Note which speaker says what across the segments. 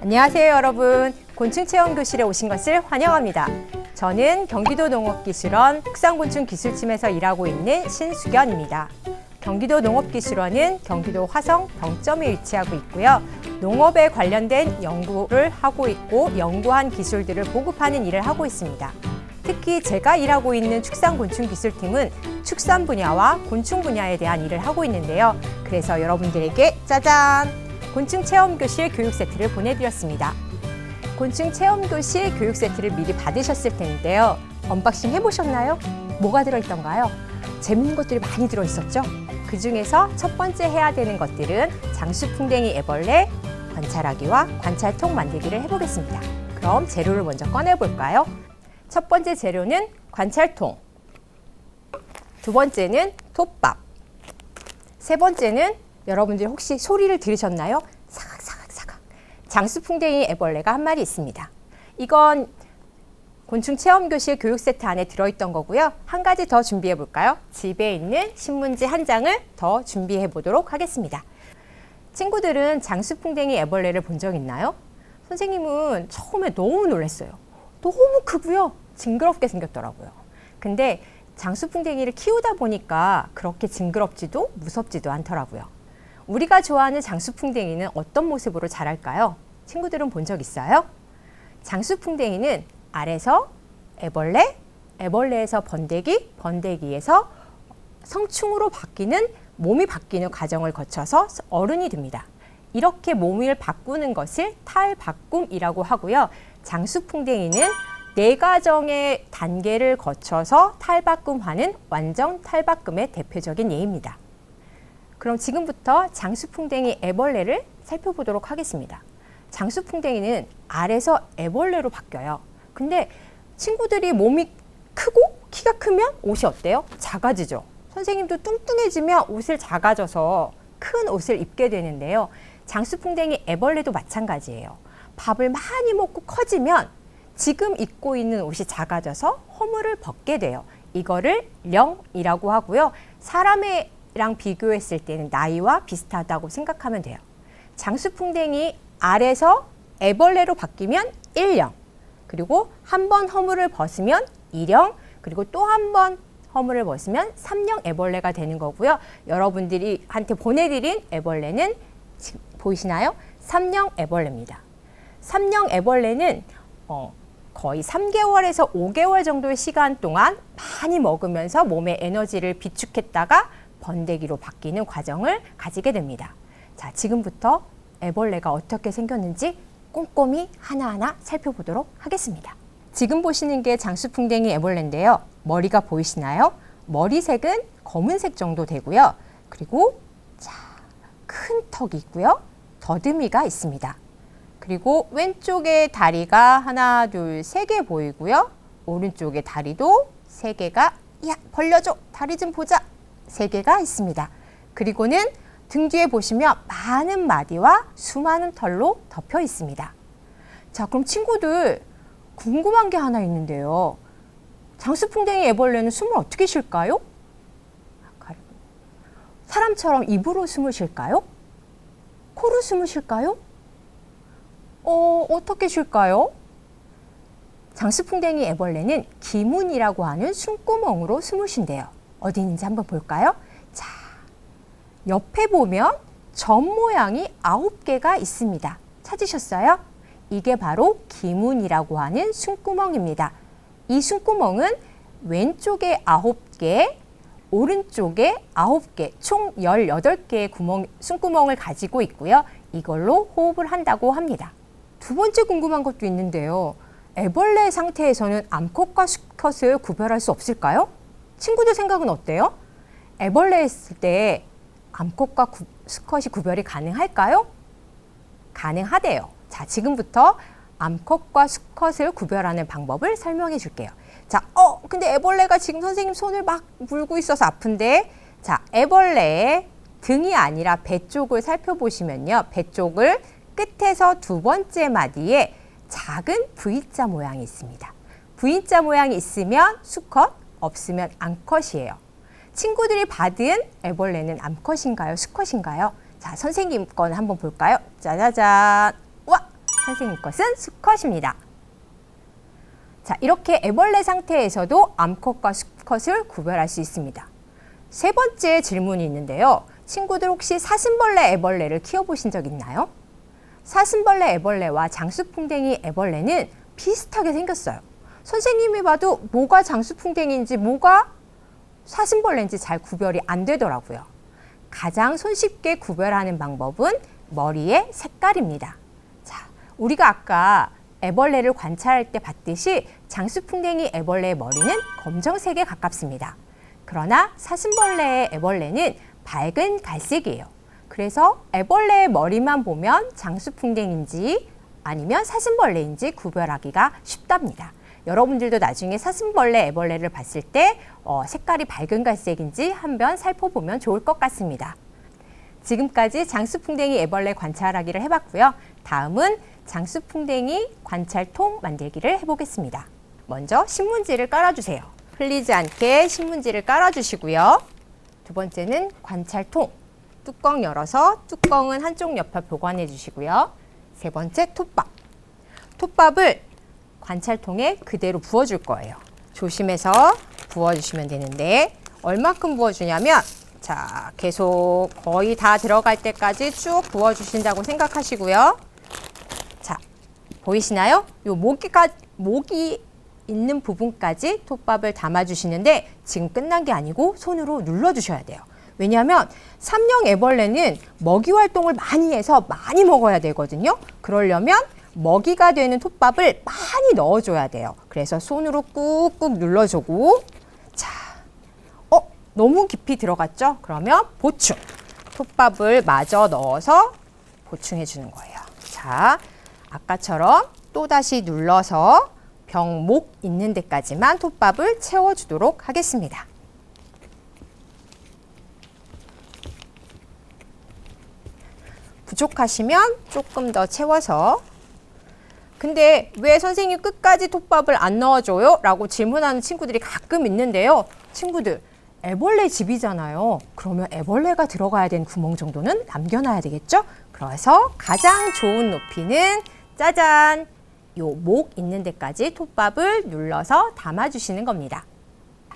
Speaker 1: 안녕하세요 여러분. 곤충체험교실에 오신 것을 환영합니다. 저는 경기도 농업기술원 특산곤충기술팀에서 일하고 있는 신수견입니다. 경기도 농업기술원은 경기도 화성 병점에 위치하고 있고요. 농업에 관련된 연구를 하고 있고 연구한 기술들을 보급하는 일을 하고 있습니다. 특히 제가 일하고 있는 축산곤충기술팀은 축산 분야와 곤충 분야에 대한 일을 하고 있는데요. 그래서 여러분들에게 짜잔! 곤충체험교실 교육 세트를 보내드렸습니다. 곤충체험교실 교육 세트를 미리 받으셨을 텐데요. 언박싱 해보셨나요? 뭐가 들어있던가요? 재밌는 것들이 많이 들어있었죠? 그 중에서 첫 번째 해야 되는 것들은 장수풍뎅이 애벌레 관찰하기와 관찰통 만들기를 해보겠습니다. 그럼 재료를 먼저 꺼내볼까요? 첫 번째 재료는 관찰통, 두 번째는 톱밥, 세 번째는 여러분들 혹시 소리를 들으셨나요? 사각사각사각. 장수풍뎅이 애벌레가 한 마리 있습니다. 이건 곤충체험교실 교육 세트 안에 들어있던 거고요. 한 가지 더 준비해 볼까요? 집에 있는 신문지 한 장을 더 준비해 보도록 하겠습니다. 친구들은 장수풍뎅이 애벌레를 본 적 있나요? 선생님은 처음에 너무 놀랐어요. 너무 크고요. 징그럽게 생겼더라고요. 근데 장수풍뎅이를 키우다 보니까 그렇게 징그럽지도 무섭지도 않더라고요. 우리가 좋아하는 장수풍뎅이는 어떤 모습으로 자랄까요? 친구들은 본 적 있어요? 장수풍뎅이는 알에서 애벌레, 애벌레에서 번데기, 번데기에서 성충으로 바뀌는 몸이 바뀌는 과정을 거쳐서 어른이 됩니다. 이렇게 몸을 바꾸는 것을 탈바꿈이라고 하고요. 장수풍뎅이는 4가정의 단계를 거쳐서 탈바꿈하는 완전 탈바꿈의 대표적인 예입니다. 그럼 지금부터 장수풍뎅이 애벌레를 살펴보도록 하겠습니다. 장수풍뎅이는 알에서 애벌레로 바뀌어요. 근데 친구들이 몸이 크고 키가 크면 옷이 어때요? 작아지죠. 선생님도 뚱뚱해지면 옷을 작아져서 큰 옷을 입게 되는데요. 장수풍뎅이 애벌레도 마찬가지예요. 밥을 많이 먹고 커지면 지금 입고 있는 옷이 작아져서 허물을 벗게 돼요. 이거를 령이라고 하고요. 사람이랑 비교했을 때는 나이와 비슷하다고 생각하면 돼요. 장수풍뎅이 알에서 애벌레로 바뀌면 1령, 그리고 한 번 허물을 벗으면 2령, 그리고 또 한 번 허물을 벗으면 3령 애벌레가 되는 거고요. 여러분들이 한테 보내드린 애벌레는 지금 보이시나요? 3령 애벌레입니다. 3령 애벌레는 거의 3개월에서 5개월 정도의 시간 동안 많이 먹으면서 몸의 에너지를 비축했다가 번데기로 바뀌는 과정을 가지게 됩니다. 자, 지금부터 애벌레가 어떻게 생겼는지 꼼꼼히 하나하나 살펴보도록 하겠습니다. 지금 보시는 게 장수풍뎅이 애벌레인데요. 머리가 보이시나요? 머리색은 검은색 정도 되고요. 그리고 큰 턱이 있고요. 더듬이가 있습니다. 그리고 왼쪽에 다리가 하나, 둘, 3개 보이고요. 오른쪽에 다리도 3개가, 야, 벌려줘. 다리 좀 보자. 3개가 있습니다. 그리고는 등 뒤에 보시면 많은 마디와 수많은 털로 덮여 있습니다. 자, 그럼 친구들 궁금한 게 하나 있는데요. 장수풍뎅이 애벌레는 숨을 어떻게 쉴까요? 사람처럼 입으로 숨을 쉴까요? 코로 숨을 쉴까요? 어떻게 쉴까요? 장수풍뎅이 애벌레는 기문이라고 하는 숨구멍으로 숨을 쉰대요. 어디 있는지 한번 볼까요? 자, 옆에 보면 점 모양이 9개가 있습니다. 찾으셨어요? 이게 바로 기문이라고 하는 숨구멍입니다. 이 숨구멍은 왼쪽에 9개, 오른쪽에 9개, 총 18개의 숨구멍을 가지고 있고요. 이걸로 호흡을 한다고 합니다. 두 번째 궁금한 것도 있는데요. 애벌레 상태에서는 암컷과 수컷을 구별할 수 없을까요? 친구들 생각은 어때요? 애벌레 있을 때 암컷과 수컷이 구별이 가능할까요? 가능하대요. 자, 지금부터 암컷과 수컷을 구별하는 방법을 설명해 줄게요. 자, 근데 애벌레가 지금 선생님 손을 막 물고 있어서 아픈데, 자, 애벌레의 등이 아니라 배 쪽을 살펴보시면요. 배 쪽을 끝에서 두 번째 마디에 작은 V자 모양이 있습니다. V자 모양이 있으면 수컷, 없으면 암컷이에요. 친구들이 받은 애벌레는 암컷인가요? 수컷인가요? 자, 선생님 건 한번 볼까요? 짜자잔. 와! 선생님 것은 수컷입니다. 자, 이렇게 애벌레 상태에서도 암컷과 수컷을 구별할 수 있습니다. 세 번째 질문이 있는데요. 친구들 혹시 사슴벌레 애벌레를 키워보신 적 있나요? 사슴벌레 애벌레와 장수풍뎅이 애벌레는 비슷하게 생겼어요. 선생님이 봐도 뭐가 장수풍뎅이인지 뭐가 사슴벌레인지 잘 구별이 안 되더라고요. 가장 손쉽게 구별하는 방법은 머리의 색깔입니다. 자, 우리가 아까 애벌레를 관찰할 때 봤듯이 장수풍뎅이 애벌레의 머리는 검정색에 가깝습니다. 그러나 사슴벌레의 애벌레는 밝은 갈색이에요. 그래서 애벌레의 머리만 보면 장수풍뎅인지 아니면 사슴벌레인지 구별하기가 쉽답니다. 여러분들도 나중에 사슴벌레 애벌레를 봤을 때 색깔이 밝은 갈색인지 한번 살펴보면 좋을 것 같습니다. 지금까지 장수풍뎅이 애벌레 관찰하기를 해봤고요. 다음은 장수풍뎅이 관찰통 만들기를 해보겠습니다. 먼저 신문지를 깔아주세요. 흘리지 않게 신문지를 깔아주시고요. 두 번째는 관찰통. 뚜껑 열어서 뚜껑은 한쪽 옆에 보관해 주시고요. 세 번째 톱밥. 톱밥을 관찰통에 그대로 부어줄 거예요. 조심해서 부어주시면 되는데 얼마큼 부어주냐면 자, 계속 거의 다 들어갈 때까지 쭉 부어주신다고 생각하시고요. 자, 보이시나요? 요 목이 있는 부분까지 톱밥을 담아주시는데 지금 끝난 게 아니고 손으로 눌러주셔야 돼요. 왜냐하면 삼령 애벌레는 먹이 활동을 많이 해서 많이 먹어야 되거든요. 그러려면 먹이가 되는 톱밥을 많이 넣어줘야 돼요. 그래서 손으로 꾹꾹 눌러주고 자, 너무 깊이 들어갔죠? 그러면 보충. 톱밥을 마저 넣어서 보충해 주는 거예요. 자, 아까처럼 또다시 눌러서 병목 있는 데까지만 톱밥을 채워주도록 하겠습니다. 부족하시면 조금 더 채워서 근데 왜 선생님 끝까지 톱밥을 안 넣어줘요? 라고 질문하는 친구들이 가끔 있는데요. 친구들, 애벌레 집이잖아요. 그러면 애벌레가 들어가야 되는 구멍 정도는 남겨놔야 되겠죠? 그래서 가장 좋은 높이는 짜잔! 요 목 있는 데까지 톱밥을 눌러서 담아주시는 겁니다.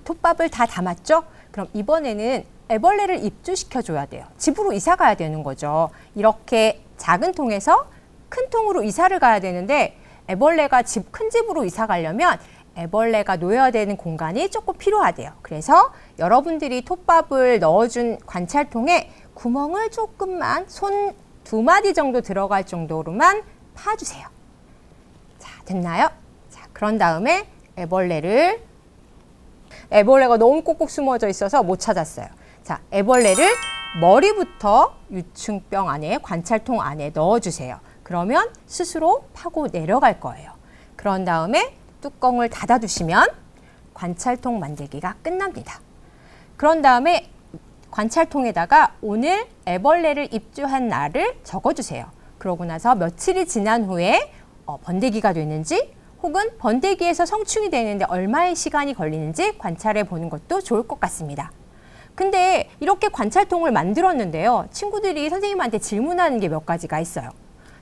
Speaker 1: 톱밥을 다 담았죠? 그럼 이번에는 애벌레를 입주시켜줘야 돼요. 집으로 이사 가야 되는 거죠. 이렇게 작은 통에서 큰 통으로 이사를 가야 되는데 애벌레가 큰 집으로 이사 가려면 애벌레가 놓여야 되는 공간이 조금 필요하대요. 그래서 여러분들이 톱밥을 넣어준 관찰통에 구멍을 조금만 손 2마디 정도 들어갈 정도로만 파주세요. 자, 됐나요? 자, 그런 다음에 애벌레가 너무 꼭꼭 숨어져 있어서 못 찾았어요. 자, 애벌레를 머리부터 유충병 안에 관찰통 안에 넣어주세요. 그러면 스스로 파고 내려갈 거예요. 그런 다음에 뚜껑을 닫아두시면 관찰통 만들기가 끝납니다. 그런 다음에 관찰통에다가 오늘 애벌레를 입주한 날을 적어주세요. 그러고 나서 며칠이 지난 후에 번데기가 되는지 혹은 번데기에서 성충이 되는데 얼마의 시간이 걸리는지 관찰해 보는 것도 좋을 것 같습니다. 근데 이렇게 관찰통을 만들었는데요. 친구들이 선생님한테 질문하는 게 몇 가지가 있어요.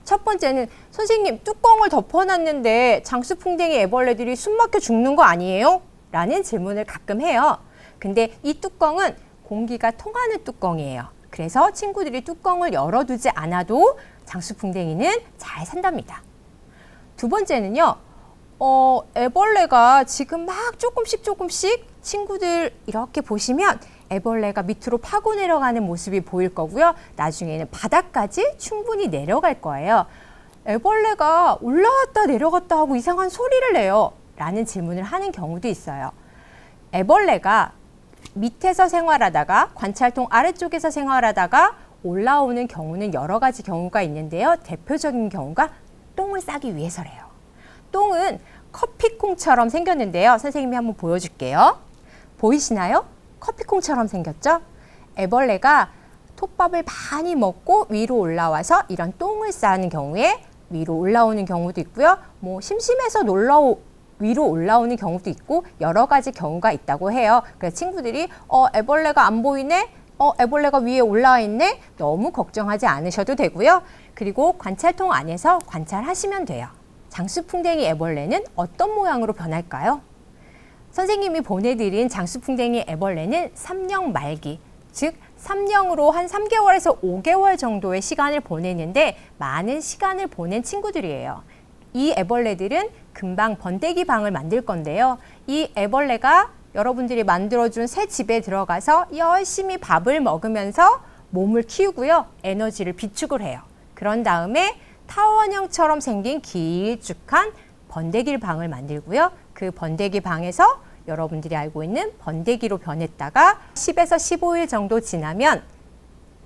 Speaker 1: 첫 번째는 선생님 뚜껑을 덮어놨는데 장수풍뎅이 애벌레들이 숨막혀 죽는 거 아니에요? 라는 질문을 가끔 해요. 근데 이 뚜껑은 공기가 통하는 뚜껑이에요. 그래서 친구들이 뚜껑을 열어두지 않아도 장수풍뎅이는 잘 산답니다. 두 번째는요. 애벌레가 지금 막 조금씩 친구들 이렇게 보시면 애벌레가 밑으로 파고 내려가는 모습이 보일 거고요. 나중에는 바닥까지 충분히 내려갈 거예요. 애벌레가 올라왔다 내려갔다 하고 이상한 소리를 내요. 라는 질문을 하는 경우도 있어요. 애벌레가 밑에서 생활하다가 관찰통 아래쪽에서 생활하다가 올라오는 경우는 여러 가지 경우가 있는데요. 대표적인 경우가 똥을 싸기 위해서래요. 똥은 커피콩처럼 생겼는데요. 선생님이 한번 보여줄게요. 보이시나요? 커피콩처럼 생겼죠? 애벌레가 톱밥을 많이 먹고 위로 올라와서 이런 똥을 싸는 경우에 위로 올라오는 경우도 있고요. 심심해서 위로 올라오는 경우도 있고 여러 가지 경우가 있다고 해요. 그래서 친구들이 애벌레가 안 보이네? 애벌레가 위에 올라와 있네? 너무 걱정하지 않으셔도 되고요. 그리고 관찰통 안에서 관찰하시면 돼요. 장수풍뎅이 애벌레는 어떤 모양으로 변할까요? 선생님이 보내드린 장수풍뎅이 애벌레는 3년 말기, 즉 3년으로 한 3개월에서 5개월 정도의 시간을 보내는데 많은 시간을 보낸 친구들이에요. 이 애벌레들은 금방 번데기 방을 만들 건데요. 이 애벌레가 여러분들이 만들어준 새 집에 들어가서 열심히 밥을 먹으면서 몸을 키우고요. 에너지를 비축을 해요. 그런 다음에 타원형처럼 생긴 길쭉한 번데기 방을 만들고요. 그 번데기 방에서 여러분들이 알고 있는 번데기로 변했다가 10에서 15일 정도 지나면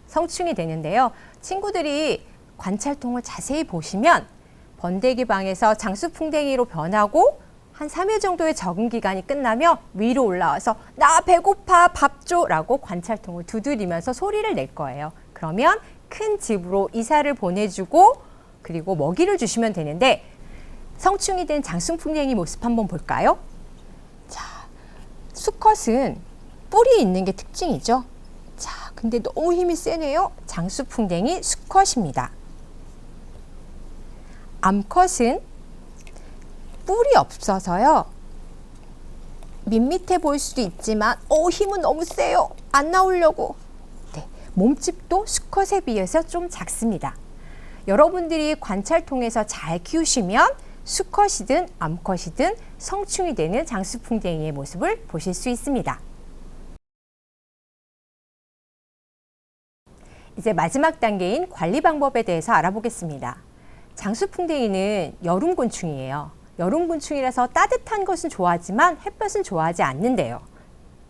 Speaker 1: 성충이 되는데요. 친구들이 관찰통을 자세히 보시면 번데기 방에서 장수풍뎅이로 변하고 한 3일 정도의 적응 기간이 끝나며 위로 올라와서 나 배고파 밥 줘 라고 관찰통을 두드리면서 소리를 낼 거예요. 그러면 큰 집으로 이사를 보내주고 그리고 먹이를 주시면 되는데 성충이 된 장수풍뎅이 모습 한번 볼까요? 자, 수컷은 뿔이 있는 게 특징이죠. 자, 근데 너무 힘이 세네요. 장수풍뎅이 수컷입니다. 암컷은 뿔이 없어서요. 밋밋해 보일 수도 있지만 힘은 너무 세요. 안 나오려고. 네, 몸집도 수컷에 비해서 좀 작습니다. 여러분들이 관찰통에서 잘 키우시면 수컷이든 암컷이든 성충이 되는 장수풍뎅이의 모습을 보실 수 있습니다. 이제 마지막 단계인 관리 방법에 대해서 알아보겠습니다. 장수풍뎅이는 여름곤충이에요. 여름곤충이라서 따뜻한 것은 좋아하지만 햇볕은 좋아하지 않는데요.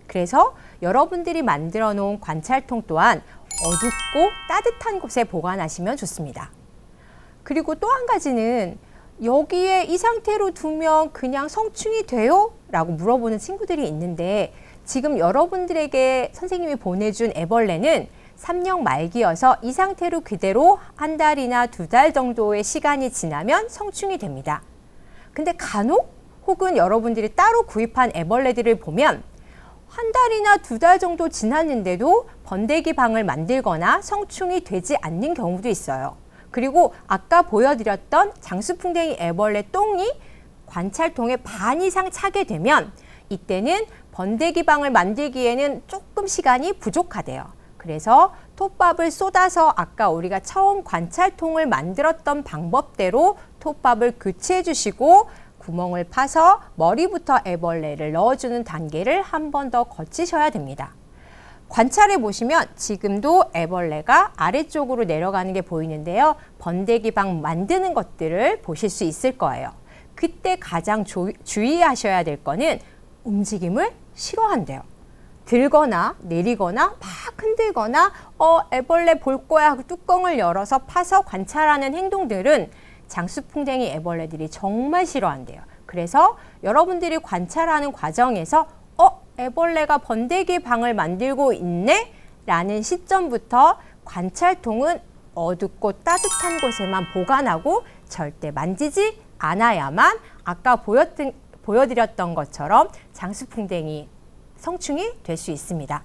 Speaker 1: 그래서 여러분들이 만들어 놓은 관찰통 또한 어둡고 따뜻한 곳에 보관하시면 좋습니다. 그리고 또 한 가지는 여기에 이 상태로 두면 그냥 성충이 돼요? 라고 물어보는 친구들이 있는데 지금 여러분들에게 선생님이 보내준 애벌레는 3년 말기여서 이 상태로 그대로 한 달이나 2달 정도의 시간이 지나면 성충이 됩니다. 근데 간혹 혹은 여러분들이 따로 구입한 애벌레들을 보면 한 달이나 2달 정도 지났는데도 번데기 방을 만들거나 성충이 되지 않는 경우도 있어요. 그리고 아까 보여드렸던 장수풍뎅이 애벌레 똥이 관찰통에 반 이상 차게 되면 이때는 번데기 방을 만들기에는 조금 시간이 부족하대요. 그래서 톱밥을 쏟아서 아까 우리가 처음 관찰통을 만들었던 방법대로 톱밥을 교체해 주시고 구멍을 파서 머리부터 애벌레를 넣어주는 단계를 한 번 더 거치셔야 됩니다. 관찰해 보시면 지금도 애벌레가 아래쪽으로 내려가는 게 보이는데요. 번데기 방 만드는 것들을 보실 수 있을 거예요. 그때 가장 주의하셔야 될 거는 움직임을 싫어한대요. 들거나 내리거나 막 흔들거나 애벌레 볼 거야 하고 뚜껑을 열어서 파서 관찰하는 행동들은 장수풍뎅이 애벌레들이 정말 싫어한대요. 그래서 여러분들이 관찰하는 과정에서 애벌레가 번데기 방을 만들고 있네? 라는 시점부터 관찰통은 어둡고 따뜻한 곳에만 보관하고 절대 만지지 않아야만 아까 보여드렸던 것처럼 장수풍뎅이 성충이 될 수 있습니다.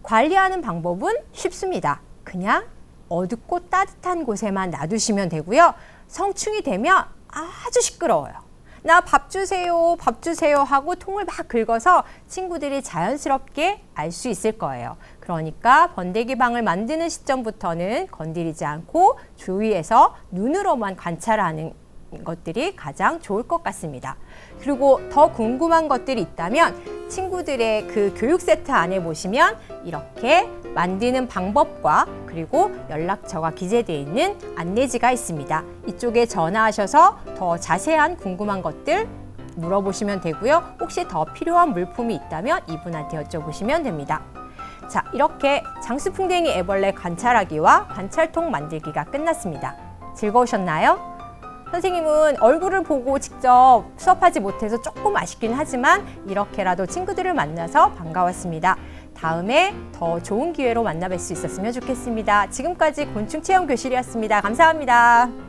Speaker 1: 관리하는 방법은 쉽습니다. 그냥 어둡고 따뜻한 곳에만 놔두시면 되고요. 성충이 되면 아주 시끄러워요. 나 밥 주세요, 밥 주세요 하고 통을 막 긁어서 친구들이 자연스럽게 알 수 있을 거예요. 그러니까 번데기 방을 만드는 시점부터는 건드리지 않고 주위에서 눈으로만 관찰하는 것들이 가장 좋을 것 같습니다. 그리고 더 궁금한 것들이 있다면 친구들의 그 교육 세트 안에 보시면 이렇게 만드는 방법과 그리고 연락처가 기재되어 있는 안내지가 있습니다. 이쪽에 전화하셔서 더 자세한 궁금한 것들 물어보시면 되고요. 혹시 더 필요한 물품이 있다면 이분한테 여쭤보시면 됩니다. 자, 이렇게 장수풍뎅이 애벌레 관찰하기와 관찰통 만들기가 끝났습니다. 즐거우셨나요? 선생님은 얼굴을 보고 직접 수업하지 못해서 조금 아쉽긴 하지만 이렇게라도 친구들을 만나서 반가웠습니다. 다음에 더 좋은 기회로 만나 뵐 수 있었으면 좋겠습니다. 지금까지 곤충체험교실이었습니다. 감사합니다.